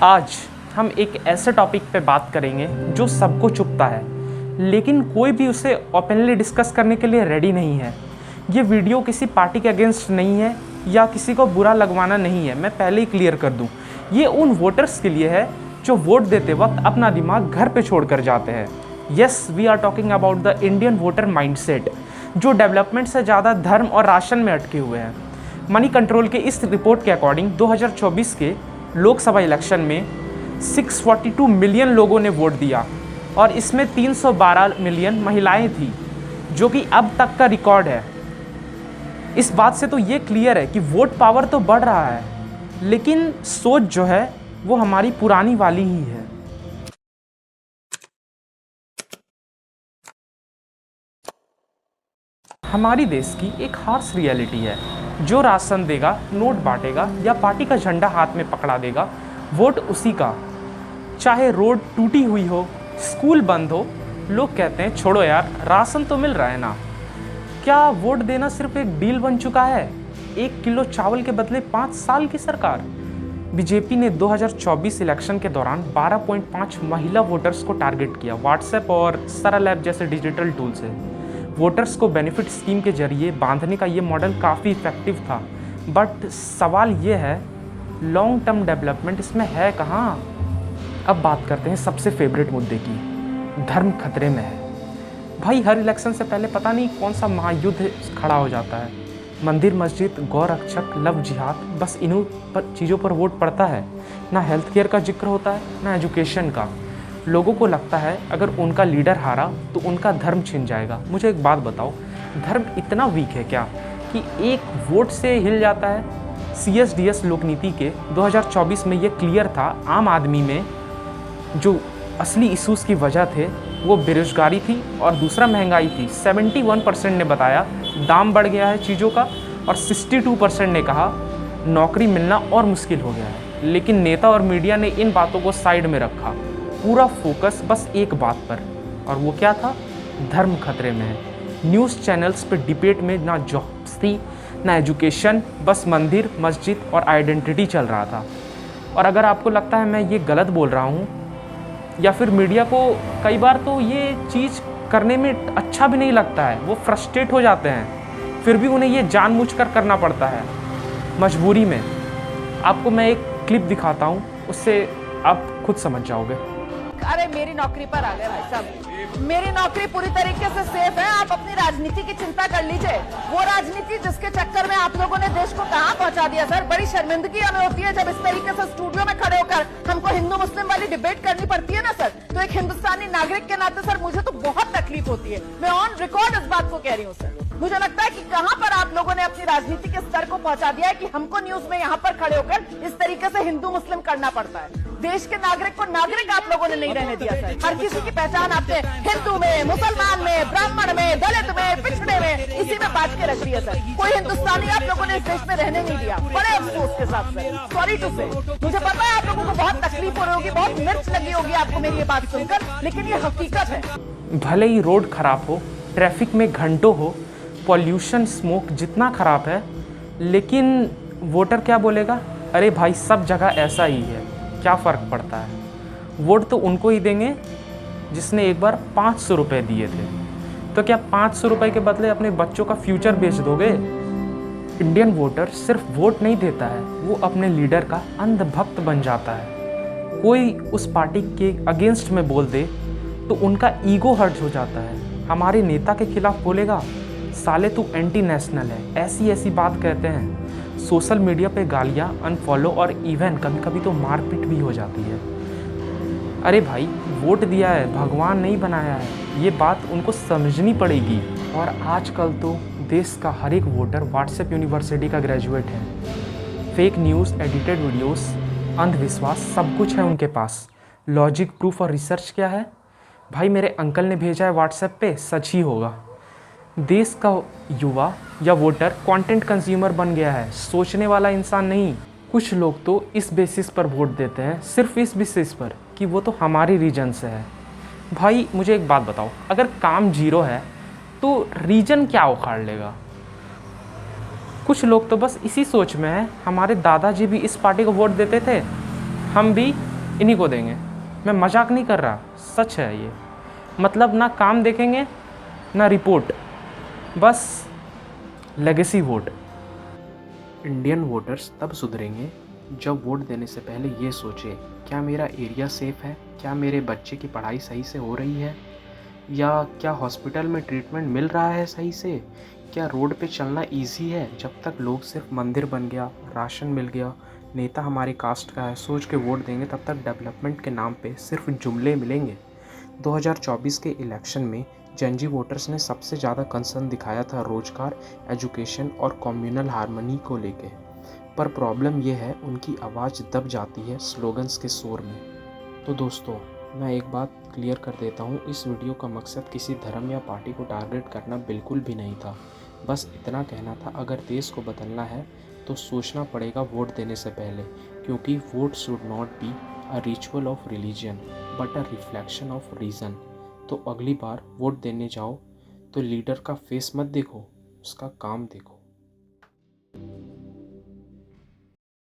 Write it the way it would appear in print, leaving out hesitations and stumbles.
आज हम एक ऐसे टॉपिक पे बात करेंगे जो सबको चुभता है, लेकिन कोई भी उसे ओपनली डिस्कस करने के लिए रेडी नहीं है। ये वीडियो किसी पार्टी के अगेंस्ट नहीं है या किसी को बुरा लगवाना नहीं है, मैं पहले ही क्लियर कर दूं। ये उन वोटर्स के लिए है जो वोट देते वक्त अपना दिमाग घर पे छोड़ कर जाते हैं। Yes, we are talking about the Indian voter mindset, जो डेवलपमेंट से ज़्यादा धर्म और राशन में अटके हुए हैं। मनी कंट्रोल के इस रिपोर्ट के अकॉर्डिंग 2024 के लोकसभा इलेक्शन में 642 मिलियन लोगों ने वोट दिया और इसमें 312 मिलियन महिलाएं थी, जो कि अब तक का रिकॉर्ड है। इस बात से तो ये क्लियर है कि वोट पावर तो बढ़ रहा है, लेकिन सोच जो है वो हमारी पुरानी वाली ही है। हमारी देश की एक हार्श रियलिटी है, जो राशन देगा, नोट बांटेगा या पार्टी का झंडा हाथ में पकड़ा देगा, वोट उसी का। चाहे रोड टूटी हुई हो, स्कूल बंद हो, लोग कहते हैं छोड़ो यार, राशन तो मिल रहा है ना। क्या वोट देना सिर्फ एक डील बन चुका है? 1 किलो चावल के बदले 5 साल की सरकार। बीजेपी ने 2024 इलेक्शन के दौरान 12.5 महिला वोटर्स को टारगेट किया। व्हाट्सएप और सरल ऐप जैसे डिजिटल टूल से वोटर्स को बेनिफिट स्कीम के जरिए बांधने का ये मॉडल काफ़ी इफेक्टिव था। बट सवाल ये है, लॉन्ग टर्म डेवलपमेंट इसमें है कहाँ? अब बात करते हैं सबसे फेवरेट मुद्दे की। धर्म खतरे में है। भाई, हर इलेक्शन से पहले पता नहीं कौन सा महायुद्ध खड़ा हो जाता है। मंदिर, मस्जिद, गौ रक्षक, लव जिहाद, बस इन्हीं पर चीज़ों पर वोट पड़ता है। ना हेल्थ केयर का जिक्र होता है, ना एजुकेशन का। लोगों को लगता है अगर उनका लीडर हारा तो उनका धर्म छिन जाएगा। मुझे एक बात बताओ, धर्म इतना वीक है क्या कि एक वोट से हिल जाता है? CSDS लोकनीति के 2024 में ये क्लियर था, आम आदमी में जो असली इश्यूज़ की वजह थे वो बेरोजगारी थी और दूसरा महंगाई थी। 71% ने बताया दाम बढ़ गया है चीज़ों का और 62% ने कहा नौकरी मिलना और मुश्किल हो गया है। लेकिन नेता और मीडिया ने इन बातों को साइड में रखा, पूरा फोकस बस एक बात पर, और वो क्या था? धर्म खतरे में है। न्यूज़ चैनल्स पे डिबेट में ना जॉब्स थी, ना एजुकेशन, बस मंदिर, मस्जिद और आइडेंटिटी चल रहा था। और अगर आपको लगता है मैं ये गलत बोल रहा हूँ या फिर मीडिया को कई बार तो ये चीज़ करने में अच्छा भी नहीं लगता है, वो फ्रस्ट्रेट हो जाते हैं, फिर भी उन्हें ये जानबूझकर करना पड़ता है मजबूरी में। आपको मैं एक क्लिप दिखाता हूँ, उससे आप खुद समझ जाओगे। अरे मेरी नौकरी पर आ गए भाई साहब, मेरी नौकरी पूरी तरीके से सेफ है। आप अपनी राजनीति की चिंता कर लीजिए। वो राजनीति जिसके चक्कर में आप लोगों ने देश को कहां पहुंचा दिया सर। बड़ी शर्मिंदगी हमें होती है जब इस तरीके से स्टूडियो में खड़े होकर हमको हिंदू मुस्लिम वाली डिबेट करनी पड़ती है ना सर। तो एक हिंदुस्तानी नागरिक के नाते सर मुझे तो बहुत तकलीफ होती है। मैं ऑन रिकॉर्ड इस बात को कह रही हूँ सर। मुझे लगता है कि कहां पर आप लोगों ने अपनी राजनीति के स्तर को पहुंचा दिया है कि हमको न्यूज में यहाँ पर खड़े होकर इस तरीके से हिंदू मुस्लिम करना पड़ता है। देश के नागरिक को नागरिक आप लोगों ने नहीं रहने दिया सर। हर किसी की पहचान आपने हिंदू में, मुसलमान में, ब्राह्मण में, दलित में, पिछड़े में, इसी में बांट के रख दिया सर। कोई हिंदुस्तानी आप लोगों ने इस देश में रहने नहीं दिया। बड़े अफसोस के साथ सर, सॉरी टू से। मुझे पता है आप लोगों को बहुत तकलीफ हो रही होगी, बहुत मिर्च लगी होगी आपको मेरी ये बात सुनकर, लेकिन ये हकीकत है। भले ही रोड खराब हो, ट्रैफिक में घंटों हो, पॉल्यूशन, स्मोक जितना खराब है, लेकिन वोटर क्या बोलेगा? अरे भाई, सब जगह ऐसा ही है, क्या फ़र्क पड़ता है? वोट तो उनको ही देंगे जिसने एक बार 500 रुपये दिए थे। तो क्या 500 रुपये के बदले अपने बच्चों का फ्यूचर बेच दोगे? इंडियन वोटर सिर्फ वोट नहीं देता है, वो अपने लीडर का अंधभक्त बन जाता है। कोई उस पार्टी के अगेंस्ट में बोल दे तो उनका ईगो हर्ट हो जाता है। हमारे नेता के खिलाफ बोलेगा, साले तू एंटी नेशनल है, ऐसी ऐसी बात कहते हैं। सोशल मीडिया पे गालियाँ, अनफॉलो और इवन कभी कभी तो मारपीट भी हो जाती है। अरे भाई, वोट दिया है, भगवान नहीं बनाया है, ये बात उनको समझनी पड़ेगी। और आजकल तो देश का हर एक वोटर व्हाट्सएप यूनिवर्सिटी का ग्रेजुएट है। फेक न्यूज़, एडिटेड वीडियोस, अंधविश्वास, सब कुछ है उनके पास। लॉजिक, प्रूफ और रिसर्च क्या है? भाई, मेरे अंकल ने भेजा है व्हाट्सएप पे, सच ही होगा। देश का युवा या वोटर कंटेंट कंज्यूमर बन गया है, सोचने वाला इंसान नहीं। कुछ लोग तो इस बेसिस पर वोट देते हैं, सिर्फ इस बेसिस पर कि वो तो हमारी रीजन से है। भाई, मुझे एक बात बताओ, अगर काम जीरो है तो रीजन क्या उखाड़ लेगा? कुछ लोग तो बस इसी सोच में है, हमारे दादाजी भी इस पार्टी को वोट देते थे, हम भी इन्हीं को देंगे। मैं मजाक नहीं कर रहा, सच है ये। मतलब ना काम देखेंगे ना रिपोर्ट, बस लेगेसी वोट। इंडियन वोटर्स तब सुधरेंगे जब वोट देने से पहले ये सोचे, क्या मेरा एरिया सेफ है, क्या मेरे बच्चे की पढ़ाई सही से हो रही है, या क्या हॉस्पिटल में ट्रीटमेंट मिल रहा है सही से, क्या रोड पे चलना इजी है। जब तक लोग सिर्फ मंदिर बन गया, राशन मिल गया, नेता हमारे कास्ट का है सोच के वोट देंगे, तब तक डेवलपमेंट के नाम पे सिर्फ जुमले मिलेंगे। 2024 के इलेक्शन में जेनजी वोटर्स ने सबसे ज़्यादा कंसर्न दिखाया था रोजगार, एजुकेशन और कम्युनल हार्मनी को लेके। पर प्रॉब्लम यह है, उनकी आवाज़ दब जाती है स्लोगन्स के शोर में। तो दोस्तों, मैं एक बात क्लियर कर देता हूँ, इस वीडियो का मकसद किसी धर्म या पार्टी को टारगेट करना बिल्कुल भी नहीं था। बस इतना कहना था, अगर देश को बदलना है तो सोचना पड़ेगा वोट देने से पहले, क्योंकि vote should not be a ritual of religion but a reflection of reason. तो अगली बार वोट देने जाओ तो लीडर का फेस मत देखो, उसका काम देखो।